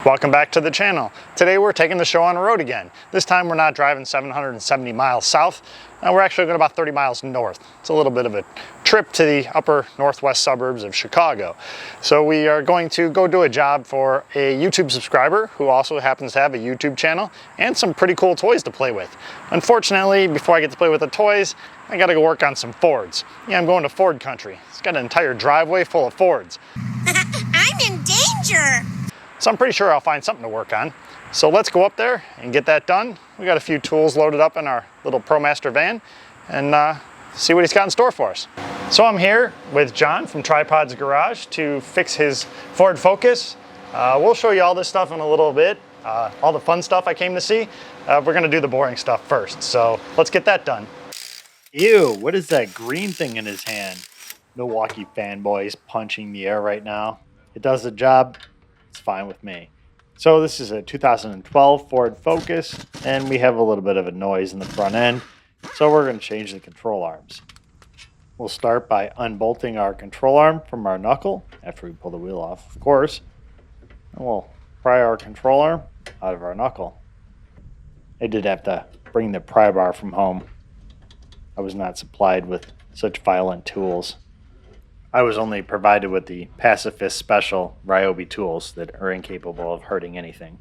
Welcome back to the channel. Today we're taking the show on the road again. This time we're not driving 770 miles south, and we're actually going about 30 miles north. It's a little bit of a trip to the upper northwest suburbs of Chicago. So we are going to go do a job for a YouTube subscriber who also happens to have a YouTube channel and some pretty cool toys to play with. Unfortunately, before I get to play with the toys, I gotta go work on some Fords. Yeah, I'm going to Ford country. It's got an entire driveway full of Fords. I'm in danger! So I'm pretty sure I'll find something to work on. So let's go up there and get that done. We got a few tools loaded up in our little ProMaster van and see what he's got in store for us. So I'm here with John from Tripods Garage to fix his Ford Focus. We'll show you all this stuff in a little bit, all the fun stuff I came to see. We're gonna do the boring stuff first, so let's get that done. Ew, what is that green thing in his hand? Milwaukee fanboys punching the air right now. It does the job. It's fine with me. So this is a 2012 Ford Focus, and we have a little bit of a noise in the front end, so we're going to change the control arms. We'll start by unbolting our control arm from our knuckle after we pull the wheel off, of course, and we'll pry our control arm out of our knuckle. I did have to bring the pry bar from home. I was not supplied with such violent tools. I was only provided with the Pacifist Special Ryobi tools that are incapable of hurting anything.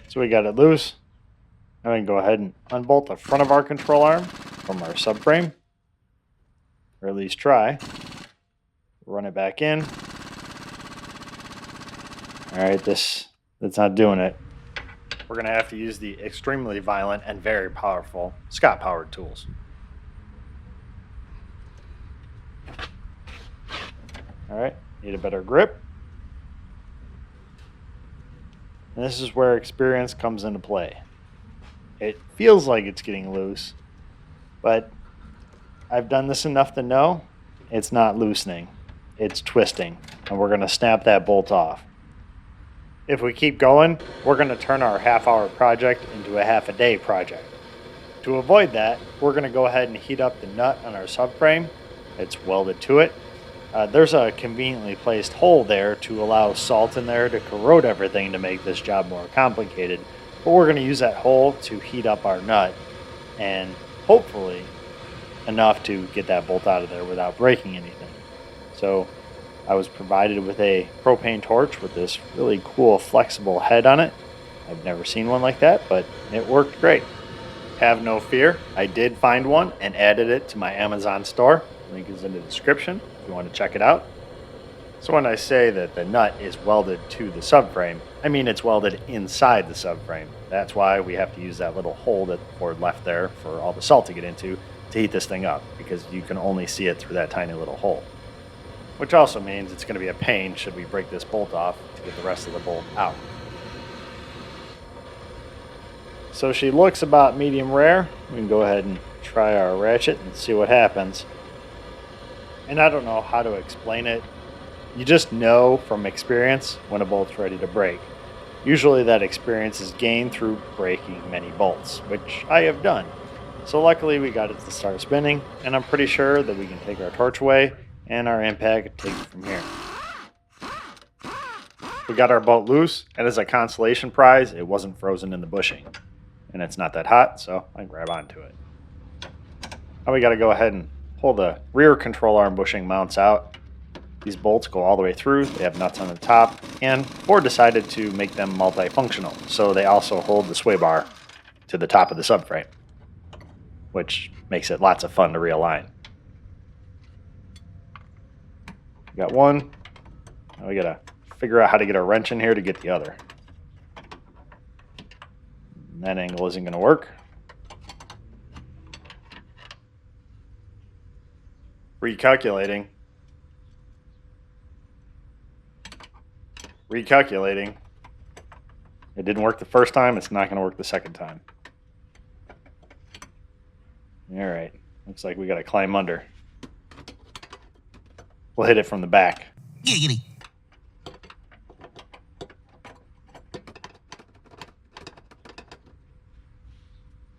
So we got it loose. Now we can go ahead and unbolt the front of our control arm from our subframe, or at least try. Run it back in. Alright, that's not doing it. We're going to have to use the extremely violent and very powerful Scott Powered tools. Alright, need a better grip. And this is where experience comes into play. It feels like it's getting loose, but I've done this enough to know it's not loosening, it's twisting, and we're going to snap that bolt off. If we keep going, we're going to turn our half-hour project into a half-a-day project. To avoid that, we're going to go ahead and heat up the nut on our subframe. It's welded to it. There's a conveniently placed hole there to allow salt in there to corrode everything to make this job more complicated. But we're going to use that hole to heat up our nut and hopefully enough to get that bolt out of there without breaking anything. So I was provided with a propane torch with this really cool flexible head on it. I've never seen one like that, but it worked great. Have no fear, I did find one and added it to my Amazon store. Link is in the description if you want to check it out. So when I say that the nut is welded to the subframe, I mean it's welded inside the subframe. That's why we have to use that little hole that Ford left there for all the salt to get into to heat this thing up, because you can only see it through that tiny little hole. Which also means it's going to be a pain should we break this bolt off to get the rest of the bolt out. So she looks about medium rare. We can go ahead and try our ratchet and see what happens. And I don't know how to explain it. You just know from experience when a bolt's ready to break. Usually that experience is gained through breaking many bolts, which I have done. So luckily we got it to start spinning, and I'm pretty sure that we can take our torch away and our impact and take it from here. We got our bolt loose, and as a consolation prize, it wasn't frozen in the bushing. And it's not that hot, so I can grab onto it. Now we got to go ahead and pull the rear control arm bushing mounts out. These bolts go all the way through. They have nuts on the top, and Ford decided to make them multifunctional, so they also hold the sway bar to the top of the subframe, which makes it lots of fun to realign. We got one. Now we got to figure out how to get a wrench in here to get the other. And that angle isn't going to work. Recalculating. Recalculating. It didn't work the first time. It's not going to work the second time. All right. Looks like we got to climb under. We'll hit it from the back. Giggity.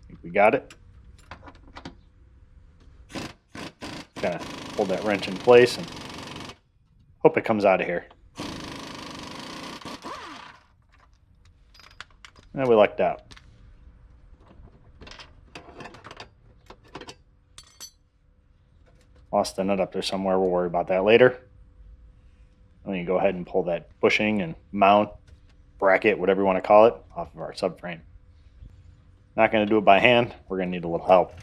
Think we got it. Kind of hold that wrench in place and Hope it comes out of here. And we lucked out. Lost the nut up there somewhere. We'll worry about that later. And then you go ahead and pull that bushing and mount, bracket, whatever you want to call it, off of our subframe. Not going to do it by hand. We're going to need a little help.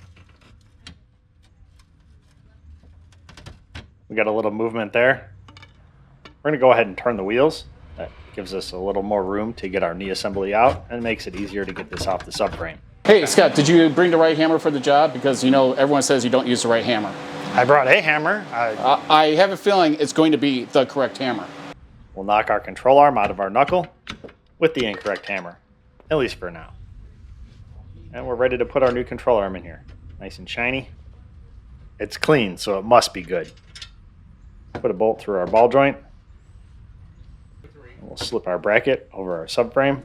We got a little movement there. We're going to go ahead and turn the wheels. That gives us a little more room to get our knee assembly out and makes it easier to get this off the subframe. Hey, Scott, did you bring the right hammer for the job? Because, you know, everyone says you don't use the right hammer. I brought a hammer. I have a feeling it's going to be the correct hammer. We'll knock our control arm out of our knuckle with the incorrect hammer, at least for now. And we're ready to put our new control arm in here. Nice and shiny. It's clean, so it must be good. Put a bolt through our ball joint. We'll slip our bracket over our subframe.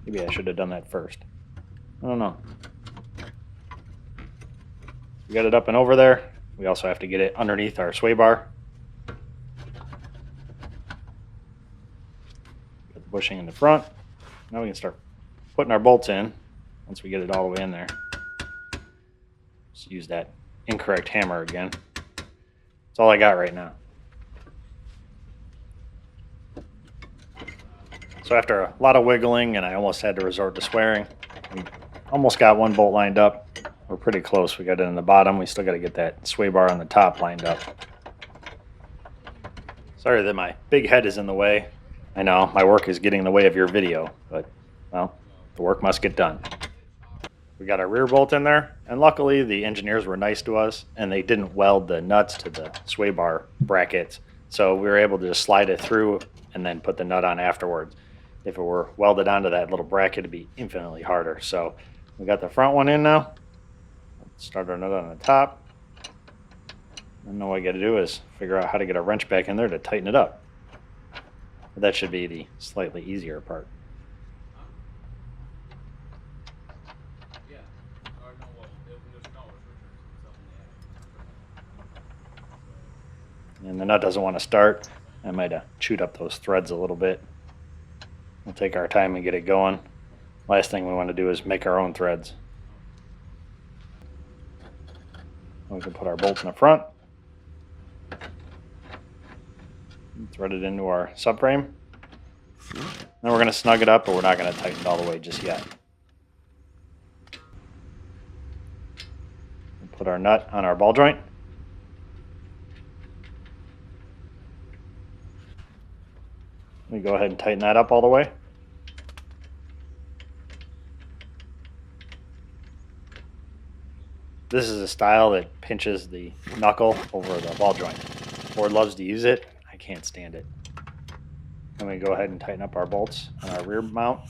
Maybe I should have done that first. I don't know. We got it up and over there. We also have to get it underneath our sway bar. Put the bushing in the front. Now we can start putting our bolts in once we get it all the way in there. Just use that incorrect hammer again. That's all I got right now. So after a lot of wiggling, and I almost had to resort to swearing, we almost got one bolt lined up. We're pretty close. We got it in the bottom. We still got to get that sway bar on the top lined up. Sorry that my big head is in the way. I know, my work is getting in the way of your video, but, well, the work must get done. We got our rear bolt in there, and luckily the engineers were nice to us, and they didn't weld the nuts to the sway bar brackets, so we were able to just slide it through and then put the nut on afterwards. If it were welded onto that little bracket, it'd be infinitely harder. So we got the front one in now. Let's start our nut on the top. And then what I got to do is figure out how to get a wrench back in there to tighten it up. But that should be the slightly easier part. And the nut doesn't want to start. I might have chewed up those threads a little bit. We'll take our time and get it going. Last thing we want to do is make our own threads. We can put our bolt in the front. Thread it into our subframe. Then we're going to snug it up, but we're not going to tighten it all the way just yet. We'll put our nut on our ball joint. We go ahead and tighten that up all the way. This is a style that pinches the knuckle over the ball joint. Ford loves to use it. I can't stand it. Then we go ahead and tighten up our bolts on our rear mount.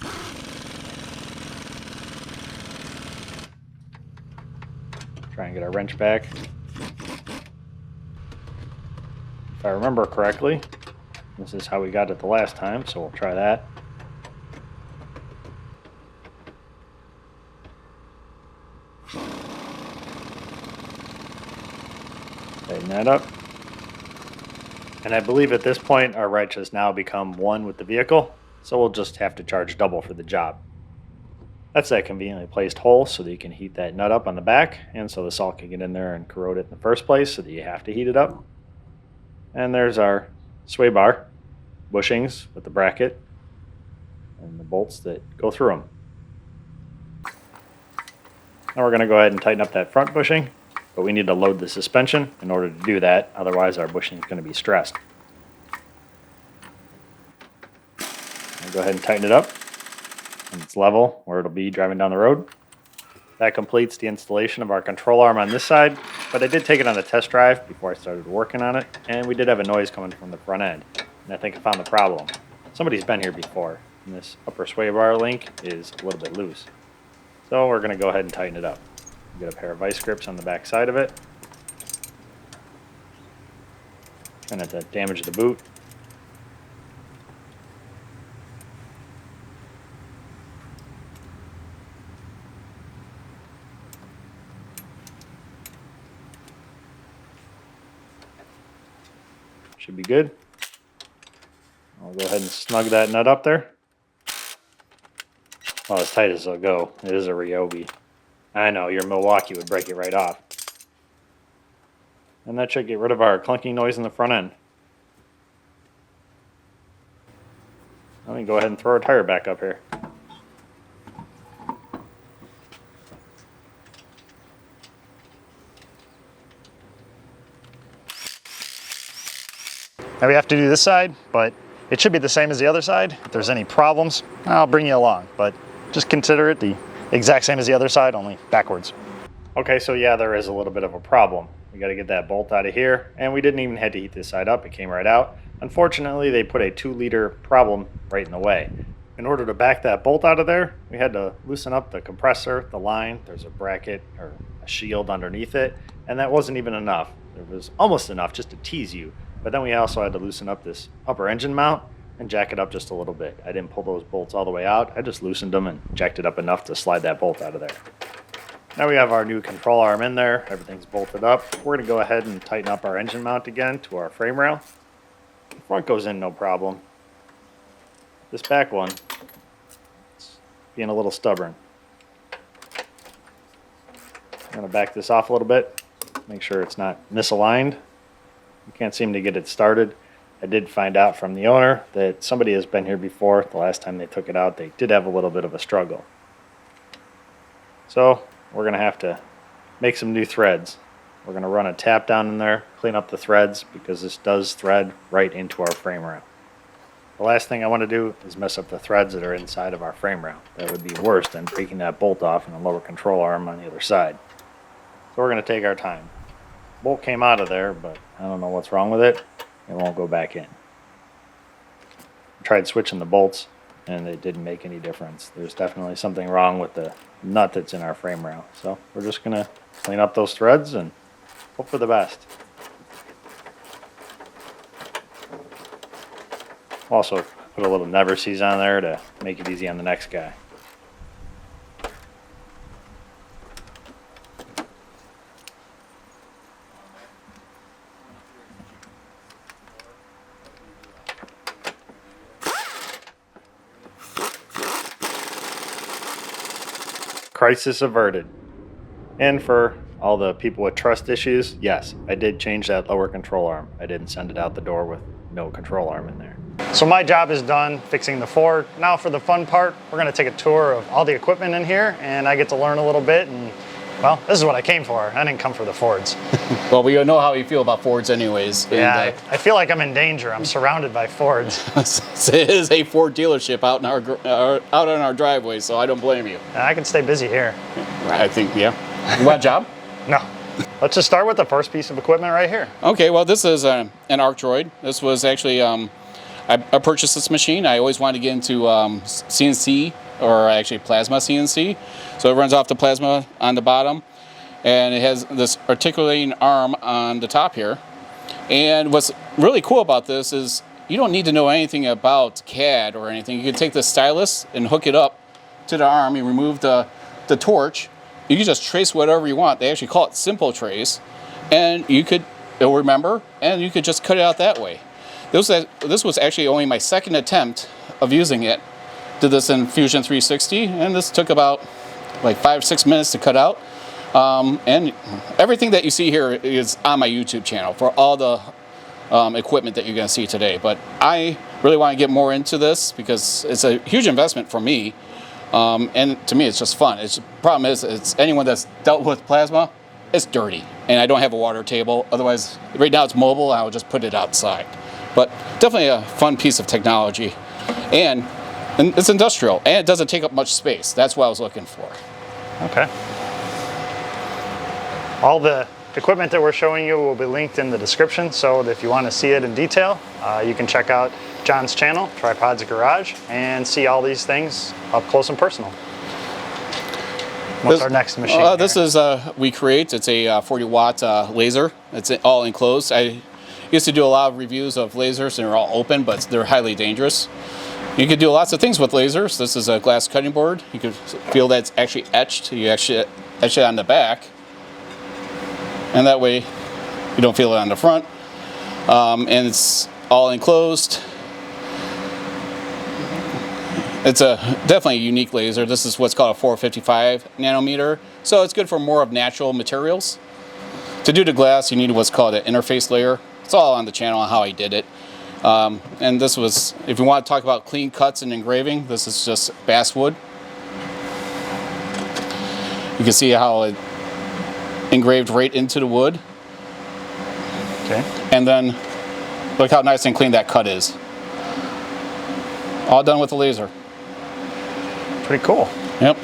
Try and get our wrench back. If I remember correctly, this is how we got it the last time, so we'll try that. Tighten that up. And I believe at this point our wrench has now become one with the vehicle, so we'll just have to charge double for the job. That's that conveniently placed hole so that you can heat that nut up on the back, and so the salt can get in there and corrode it in the first place so that you have to heat it up. And there's our sway bar bushings with the bracket and the bolts that go through them. Now we're going to go ahead and tighten up that front bushing, but we need to load the suspension in order to do that, otherwise our bushing is going to be stressed. I'll go ahead and tighten it up, and it's level where it'll be driving down the road. That completes the installation of our control arm on this side, but I did take it on a test drive before I started working on it, and we did have a noise coming from the front end. And I think I found the problem. Somebody's been here before, and this upper sway bar link is a little bit loose. So we're going to go ahead and tighten it up. Get a pair of vice grips on the back side of it. Try not to damage the boot. should be good. I'll go ahead and snug that nut up there. Well, as tight as it'll go. It is a Ryobi. I know, your Milwaukee would break it right off. And that should get rid of our clunking noise in the front end. Let me go ahead and throw our tire back up here. Now we have to do this side, but it should be the same as the other side. If there's any problems, I'll bring you along, but just consider it the exact same as the other side, only backwards. Okay, so yeah, there is a little bit of a problem. We got to get that bolt out of here, and we didn't even have to heat this side up. It came right out. Unfortunately, they put a 2-liter problem right in the way. In order to back that bolt out of there, we had to loosen up the compressor, the line. There's a bracket or a shield underneath it, and that wasn't even enough. It was almost enough just to tease you. But then we also had to loosen up this upper engine mount and jack it up just a little bit. I didn't pull those bolts all the way out. I just loosened them and jacked it up enough to slide that bolt out of there. Now we have our new control arm in there. Everything's bolted up. We're going to go ahead and tighten up our engine mount again to our frame rail. The front goes in no problem. This back one, it's being a little stubborn. I'm going to back this off a little bit. Make sure it's not misaligned. You can't seem to get it started. I did find out from the owner that somebody has been here before. The last time they took it out, they did have a little bit of a struggle. So we're going to have to make some new threads. We're going to run a tap down in there, clean up the threads, because this does thread right into our frame rail. The last thing I want to do is mess up the threads that are inside of our frame rail. That would be worse than breaking that bolt off and a lower control arm on the other side. So we're going to take our time. Bolt came out of there, but I don't know what's wrong with it. It won't go back in. I tried switching the bolts, and it didn't make any difference. There's definitely something wrong with the nut that's in our frame rail. So we're just going to clean up those threads and hope for the best. Also put a little never sees on there to make it easy on the next guy. Crisis averted. And for all the people with trust issues, yes, I did change that lower control arm. I didn't send it out the door with no control arm in there. So my job is done fixing the Ford. Now for the fun part, we're going to take a tour of all the equipment in here, and I get to learn a little bit. And well, this is what I came for. I didn't come for the Fords. Well, we know how you feel about Fords anyways. Yeah, And, I feel like I'm in danger. I'm surrounded by Fords. it is a Ford dealership out in out on our driveway, so I don't blame you. I can stay busy here. I think, yeah. You want a job? No. Let's just start with the first piece of equipment right here. Okay, well, this is an ArcDroid. This was actually, I purchased this machine. I always wanted to get into CNC, or actually plasma CNC. So it runs off the plasma on the bottom, and it has this articulating arm on the top here. And what's really cool about this is you don't need to know anything about CAD or anything. You can take the stylus and hook it up to the arm. You remove the torch. You can just trace whatever you want. They actually call it simple trace, and it'll remember, and you could just cut it out that way. This was actually only my second attempt of using it. Did this in Fusion 360, and this took about like 5-6 minutes to cut out. And everything that you see here is on my YouTube channel for all the equipment that you're going to see today. But I really want to get more into this because it's a huge investment for me. And to me, it's just fun. The problem is, it's anyone that's dealt with plasma, it's dirty. And I don't have a water table. Otherwise, right now it's mobile. I will just put it outside. But definitely a fun piece of technology. And it's industrial. And it doesn't take up much space. That's what I was looking for. Okay. All the equipment that we're showing you will be linked in the description. So if you want to see it in detail, you can check out John's channel, Tripods Garage, and see all these things up close and personal. What's our next machine? This is WeCreate. It's a 40-watt laser. It's all enclosed. I used to do a lot of reviews of lasers, and they're all open, but they're highly dangerous. You can do lots of things with lasers. This is a glass cutting board. You can feel that it's actually etched. You actually etch it on the back, and that way you don't feel it on the front. and it's all enclosed. It's definitely a unique laser. This is what's called a 455 nanometer. So it's good for more of natural materials. To do the glass, you need what's called an interface layer. It's all on the channel on how I did it. And this was, if you want to talk about clean cuts and engraving, this is just basswood. You can see how it engraved right into the wood. Okay. And then look how nice and clean that cut is. All done with the laser. Pretty cool. Yep.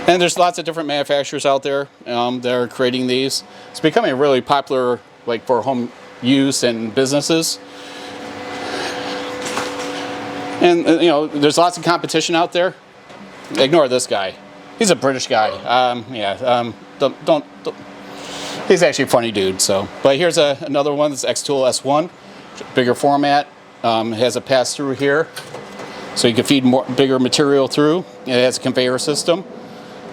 And there's lots of different manufacturers out there that are creating these. It's becoming really popular, like for home use and businesses. And you know, there's lots of competition out there. Ignore this guy. He's a British guy. Don't. He's actually a funny dude. So, but here's another one. This Xtool S1, bigger format. It has a pass through here, so you can feed bigger material through. It has a conveyor system.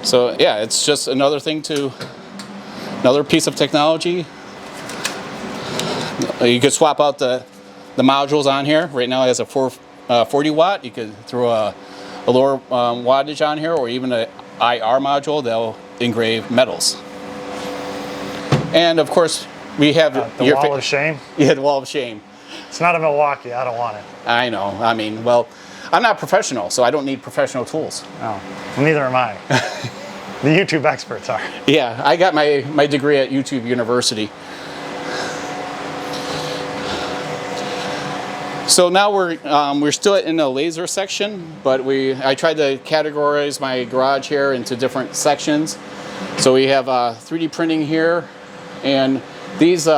So yeah, it's just another piece of technology. You could swap out the modules on here. Right now it has a 40 watt. You could throw a lower wattage on here, or even an IR module that'll engrave metals. And of course, we have the wall of shame. Yeah, the wall of shame. It's not a Milwaukee. I don't want it. I know. I mean, well, I'm not professional, so I don't need professional tools. No, neither am I. The YouTube experts are. Yeah, I got my degree at YouTube University. So now we're still in the laser section, but I tried to categorize my garage here into different sections. So we have 3D printing here, and these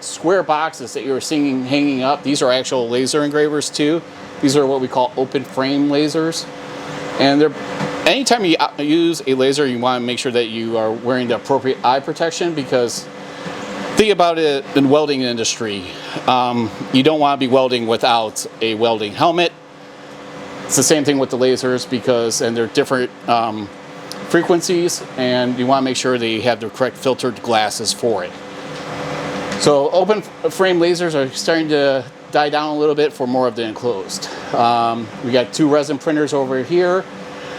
square boxes that you're seeing hanging up, these are actual laser engravers too. These are what we call open frame lasers. And anytime you use a laser, you want to make sure that you are wearing the appropriate eye protection, because think about it in the welding industry. You don't want to be welding without a welding helmet. It's the same thing with the lasers, and they're different frequencies, and you want to make sure that you have the correct filtered glasses for it. So open frame lasers are starting to die down a little bit for more of the enclosed. We got 2 resin printers over here.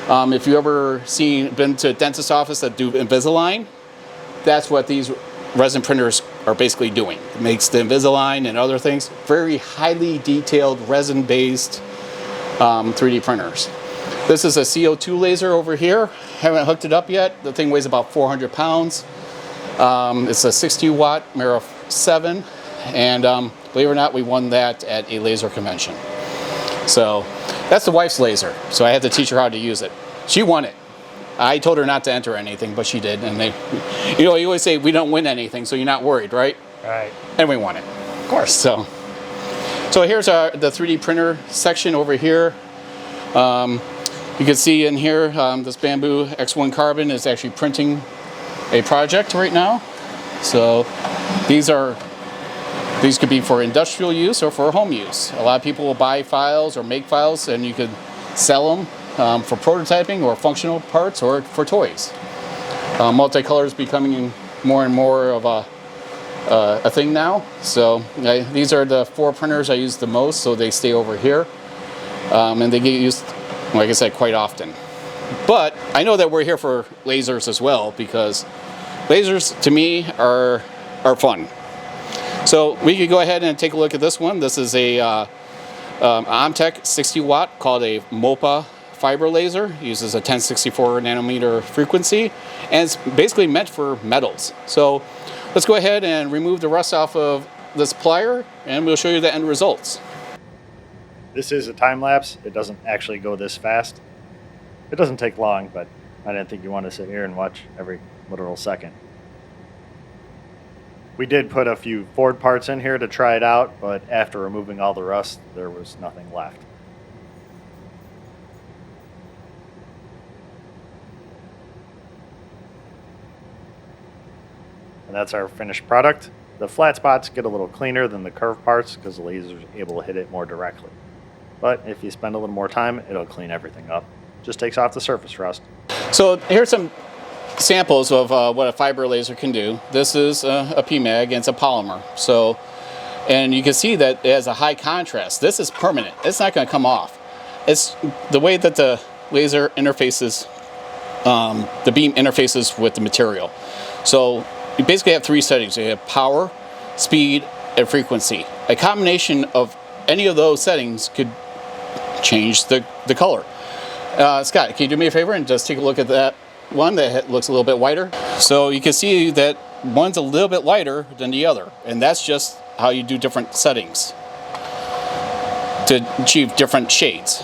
If you ever been to a dentist's office that do Invisalign, that's what these resin printers are basically doing. It makes the Invisalign and other things very highly detailed resin-based 3D printers. This is a CO2 laser over here. Haven't hooked it up yet. The thing weighs about 400 pounds. It's a 60 watt Mera 7, and believe it or not, we won that at a laser convention. So that's the wife's laser. So I had to teach her how to use it. She won it. I told her not to enter anything, but she did. And you always say we don't win anything, so you're not worried, right? Right. And we won it, of course. So here's the 3D printer section over here. You can see in here, this Bamboo X1 Carbon is actually printing a project right now. So these could be for industrial use or for home use. A lot of people will buy files or make files, and you could sell them for prototyping or functional parts or for toys. Multicolor is becoming more and more of a thing now. So these are the 4 printers I use the most, so they stay over here. And they get used, like I said, quite often. But I know that we're here for lasers as well, because lasers to me are fun. So we could go ahead and take a look at this one. This is a Omtech 60 watt called a MOPA fiber laser. It uses a 1064 nanometer frequency, and it's basically meant for metals. So let's go ahead and remove the rust off of this plier, and we'll show you the end results. This is a time lapse. It doesn't actually go this fast. It doesn't take long, but I didn't think you wanted to sit here and watch every literal second. We did put a few Ford parts in here to try it out, but after removing all the rust, there was nothing left. And that's our finished product. The flat spots get a little cleaner than the curved parts because the laser is able to hit it more directly. But if you spend a little more time, it'll clean everything up. Just takes off the surface rust. So here's some samples of what a fiber laser can do. This is a PMAG, and it's a polymer. So And you can see that it has a high contrast. This is permanent. It's not going to come off. It's the way that the laser interfaces, the beam interfaces with the material. So you basically have three settings. You have power, speed, and frequency. A combination of any of those settings could change the color. Scott, can you do me a favor and just take a look at that one that looks a little bit whiter? So you can see that one's a little bit lighter than the other, and that's just how you do different settings to achieve different shades.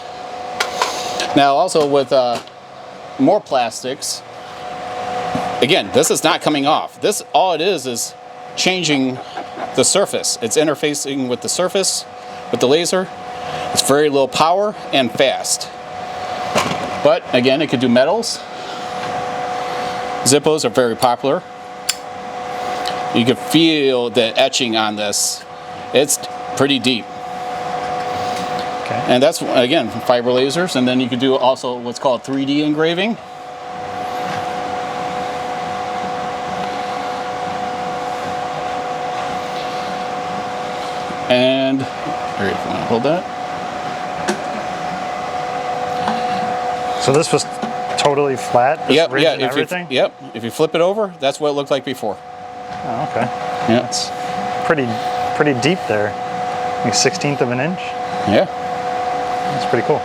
Now also with more plastics, again, this is not coming off. This, all it is changing the surface. It's interfacing with the surface, with the laser. It's very low power and fast. But again, it could do metals. Zippos are very popular. You can feel the etching on this. It's pretty deep. Okay. And that's, again, fiber lasers. And then you can do also what's called 3D engraving. And here, if you want to hold that. So this was totally flat, this ridge and if everything? if you flip it over, that's what it looked like before. Oh, okay. Yeah. It's pretty deep there. Like 1/16 of an inch. Yeah. That's pretty cool.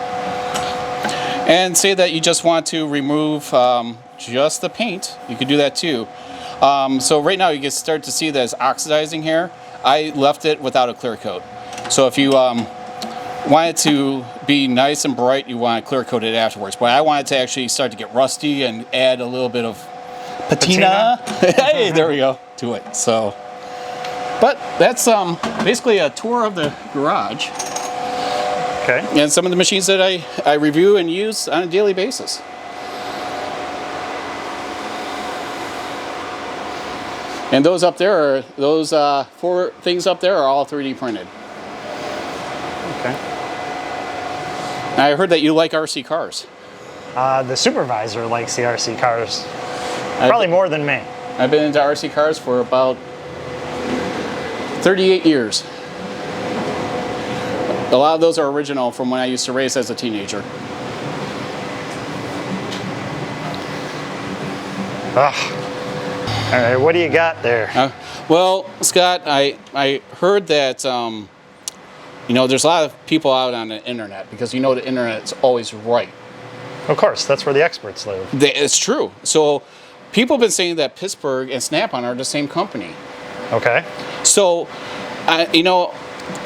And say that you just want to remove just the paint, you could do that too. So right now you can start to see that it's oxidizing here. I left it without a clear coat. So if you want it to be nice and bright, you want to clear coat it afterwards. But I want it to actually start to get rusty and add a little bit of patina. Hey, there we go, to it. So, but that's basically a tour of the garage. Okay. And some of the machines that I review and use on a daily basis. And those up there are, those 4 things up there are all 3D printed. Okay. I heard that you like RC cars. The supervisor likes the RC cars. Probably more than me. I've been into RC cars for about 38 years. A lot of those are original from when I used to race as a teenager. All right, what do you got there? Well, Scott, I heard that you know, there's a lot of people out on the internet because you know the internet's always right. Of course, that's where the experts live. It's true. So people have been saying that Pittsburgh and Snap-on are the same company. Okay. So, you know,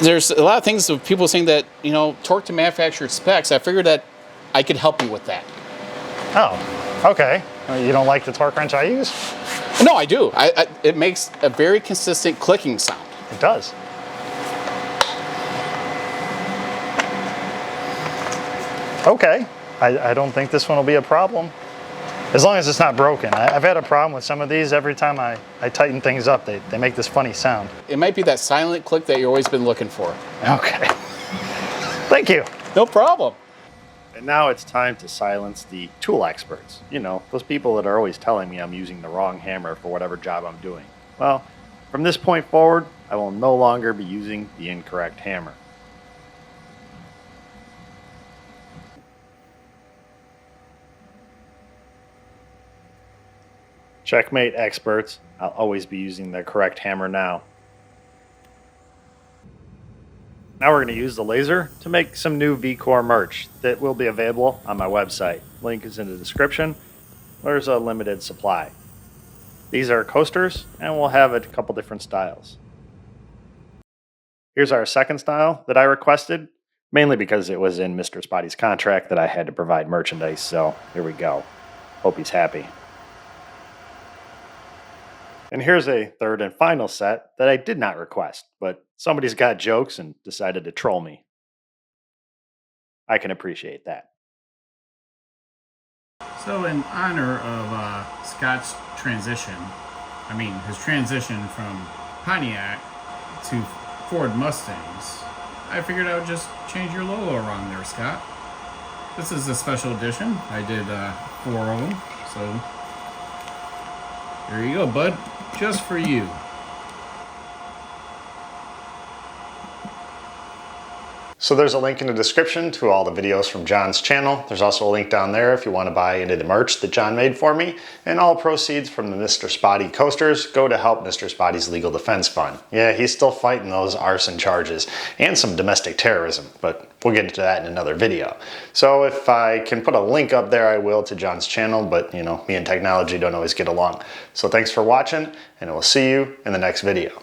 there's a lot of things of people saying that, you know, torque to manufactured specs. I figured that I could help you with that. Oh, okay. You don't like the torque wrench I use? No, I do. It makes a very consistent clicking sound. It does. Okay. I don't think this one will be a problem. As long as it's not broken. I've had a problem with some of these. Every time I tighten things up, they make this funny sound. It might be that silent click that you've always been looking for. Okay. Thank you. No problem. And now it's time to silence the tool experts. You know, those people that are always telling me I'm using the wrong hammer for whatever job I'm doing. Well, from this point forward, I will no longer be using the incorrect hammer. Checkmate experts, I'll always be using the correct hammer now. Now we're going to use the laser to make some new VCore merch that will be available on my website. Link is in the description. There's a limited supply. These are coasters, and we'll have a couple different styles. Here's our second style that I requested, mainly because it was in Mr. Spotty's contract that I had to provide merchandise, so here we go. Hope he's happy. And here's a third and final set that I did not request, but somebody's got jokes and decided to troll me. I can appreciate that. So in honor of Scott's transition, his transition from Pontiac to Ford Mustangs, I figured I would just change your logo around there, Scott. This is a special edition. I did 4 of them, so there you go, bud. Just for you. So there's a link in the description to all the videos from John's channel. There's also a link down there if you want to buy any of the merch that John made for me. And all proceeds from the Mr. Spotty coasters go to help Mr. Spotty's legal defense fund. Yeah, he's still fighting those arson charges and some domestic terrorism, but we'll get into that in another video. So if I can put a link up there, I will, to John's channel, but you know, me and technology don't always get along. So thanks for watching, and we'll see you in the next video.